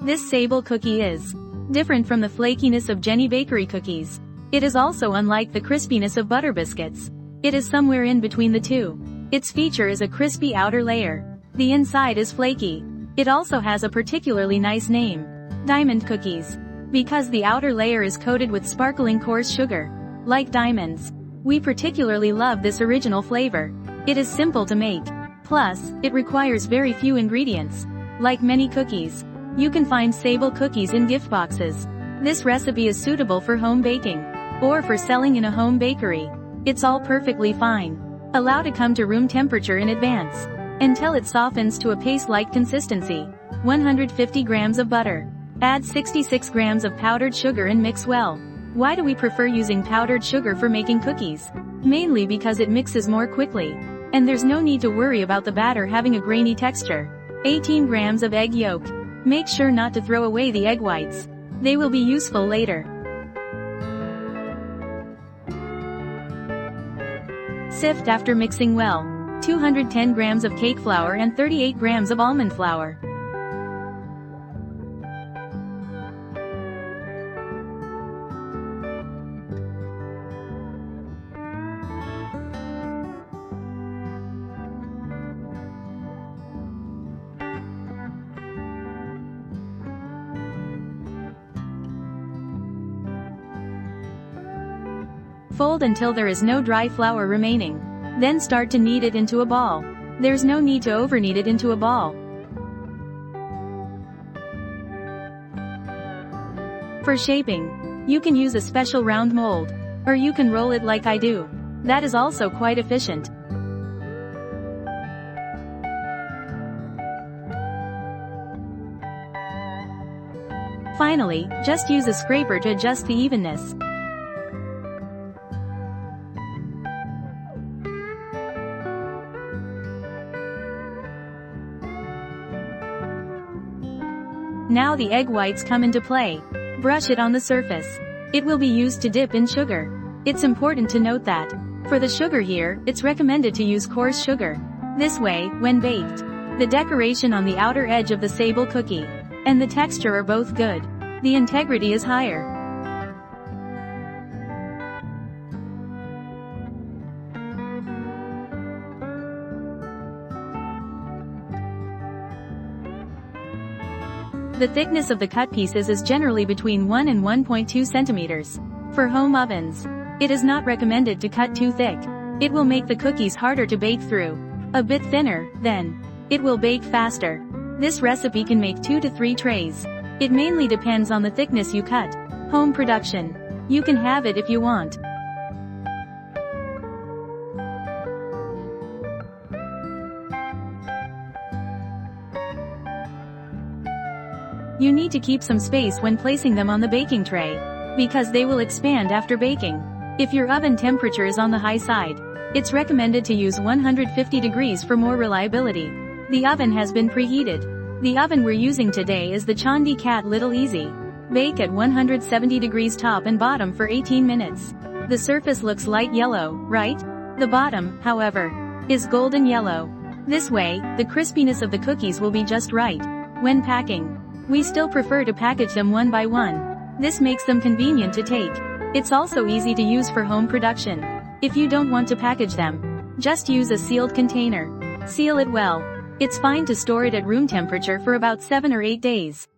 This Shaboule cookie is different from the flakiness of Jenny Bakery cookies. It is also unlike the crispiness of butter biscuits. It is somewhere in between the two. Its feature is a crispy outer layer. The inside is flaky. It also has a particularly nice name, diamond cookies, because the outer layer is coated with sparkling coarse sugar, like diamonds. We particularly love this original flavor. It is simple to make. Plus, it requires very few ingredients. Like many cookies, you can find Shaboule cookies in gift boxes. This recipe is suitable for home baking, or for selling in a home bakery. It's all perfectly fine. Allow to come to room temperature in advance, until it softens to a paste-like consistency. 150 grams of butter. Add 66 grams of powdered sugar and mix well. Why do we prefer using powdered sugar for making cookies? Mainly because it mixes more quickly, and there's no need to worry about the batter having a grainy texture. 18 grams of egg yolk. Make sure not to throw away the egg whites. They will be useful later. Sift after mixing well. 210 grams of cake flour and 38 grams of almond flour. Fold until there is no dry flour remaining. Then start to knead it into a ball. There's no need to overknead it into a ball. For shaping, you can use a special round mold, or you can roll it like I do. That is also quite efficient. Finally, just use a scraper to adjust the evenness. Now the egg whites come into play. Brush it on the surface. It will be used to dip in sugar. It's important to note that, for the sugar here, it's recommended to use coarse sugar. This way, when baked, the decoration on the outer edge of the Shaboule cookie and the texture are both good. The integrity is higher. The thickness of the cut pieces is generally between 1 and 1.2 centimeters. For home ovens, it is not recommended to cut too thick. It will make the cookies harder to bake through. A bit thinner, then, it will bake faster. This recipe can make 2 to 3 trays. It mainly depends on the thickness you cut. Home production. You can have it if you want. You need to keep some space when placing them on the baking tray, because they will expand after baking. If your oven temperature is on the high side, it's recommended to use 150 degrees for more reliability. The oven has been preheated. The oven we're using today is the Chandi Cat Little Easy. Bake at 170 degrees top and bottom for 18 minutes. The surface looks light yellow, right? The bottom, however, is golden yellow. This way, the crispiness of the cookies will be just right. When packing, we still prefer to package them one by one. This makes them convenient to take. It's also easy to use for home production. If you don't want to package them, just use a sealed container. Seal it well. It's fine to store it at room temperature for about 7 or 8 days.